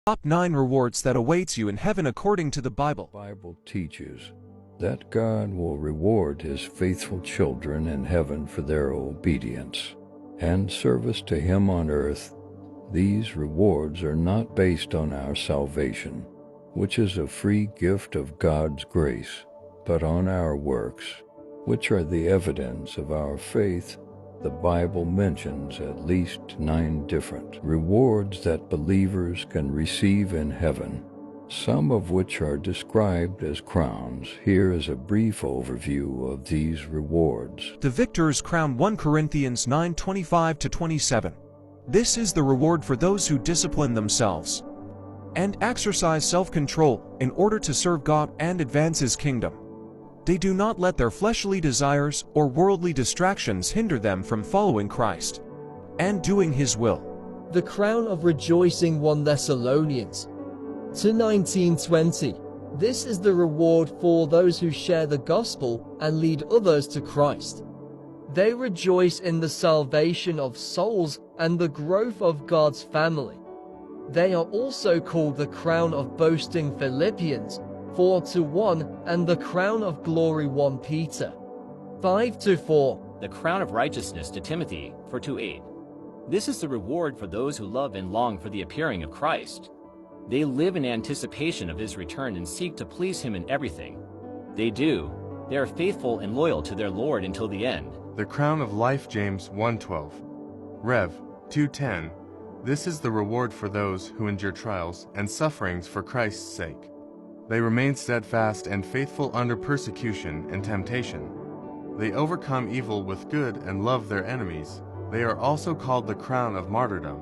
Top 9 rewards that awaits you in heaven according to the Bible. The Bible teaches that God will reward his faithful children in heaven for their obedience and service to him on earth. These rewards are not based on our salvation, which is a free gift of God's grace, but on our works, which are the evidence of our faith. The Bible mentions at least 9 different rewards that believers can receive in heaven, some of which are described as crowns. Here is a brief overview of these rewards. The victor's crown, 1 Corinthians 9:25-27. This is the reward for those who discipline themselves and exercise self-control in order to serve God and advance His kingdom. They do not let their fleshly desires or worldly distractions hinder them from following Christ and doing His will. The crown of rejoicing, 1 Thessalonians 2:19-20. This is the reward for those who share the gospel and lead others to Christ. They rejoice in the salvation of souls and the growth of God's family. They are also called the crown of boasting, Philippians 4:1, and the crown of glory, 1 Peter 5:4. The crown of righteousness to Timothy 4:8. This is the reward for those who love and long for the appearing of Christ. They live in anticipation of his return and seek to please him in everything they do. They are faithful and loyal to their Lord until the end. The crown of life, James 1:12. Rev 2:10. This is the reward for those who endure trials and sufferings for Christ's sake. They remain steadfast and faithful under persecution and temptation. They overcome evil with good and love their enemies. They are also called the crown of martyrdom.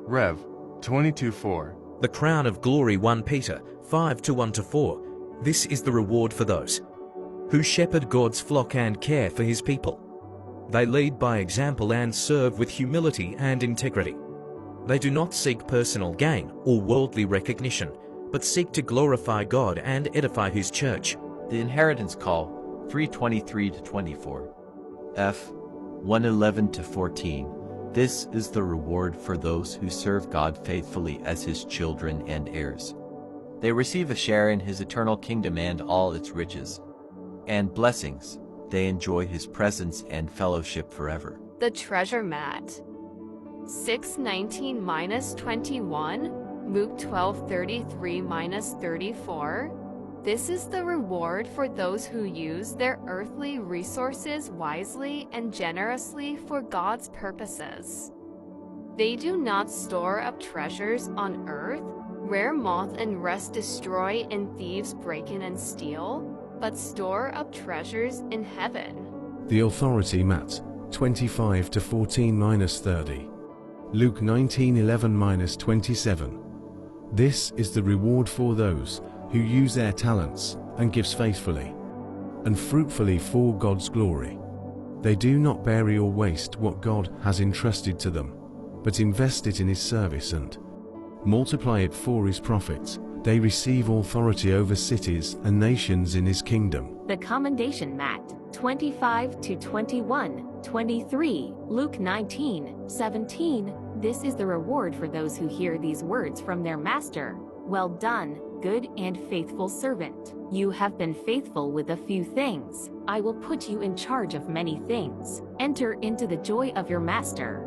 Rev 22:4. The crown of glory, 1 Peter 5:1-4. This is the reward for those who shepherd God's flock and care for his people. They lead by example and serve with humility and integrity. They do not seek personal gain or worldly recognition, but seek to glorify God and edify his church. The inheritance call, 3:23-24. F 1:11-14. This is the reward for those who serve God faithfully as his children and heirs. They receive a share in his eternal kingdom and all its riches and blessings. They enjoy his presence and fellowship forever. The treasure mat, 6:19-21, Luke 12:33-34. This is the reward for those who use their earthly resources wisely and generously for God's purposes. They do not store up treasures on earth, where moth and rust destroy and thieves break in and steal, but store up treasures in heaven. The authority mat, 25-14-30. Luke 19:11-27. This is the reward for those who use their talents and gives faithfully and fruitfully for God's glory. They do not bury or waste what God has entrusted to them, but invest it in his service and multiply it for his profit. They receive authority over cities and nations in his kingdom. The Commendation mat, 25-21-23, Luke 19:17. This is the reward for those who hear these words from their master. Well done, good and faithful servant. You have been faithful with a few things. I will put you in charge of many things. Enter into the joy of your master.